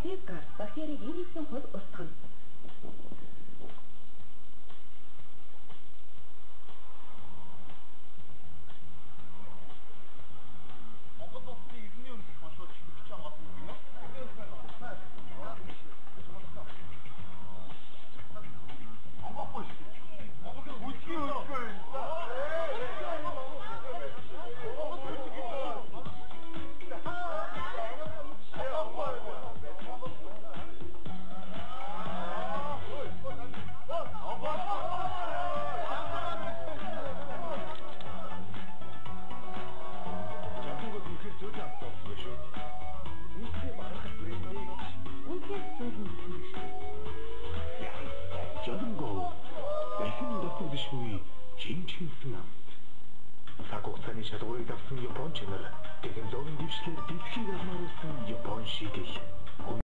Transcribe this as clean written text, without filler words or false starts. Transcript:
Актив газ бактерийг 99% устгана. Жинчинсэн амт. Цаг хугацааны шалгуурыг давсан Япон чанар технологийн дэвшлэр дэлхийг алмааруулсан Япон шийдэл.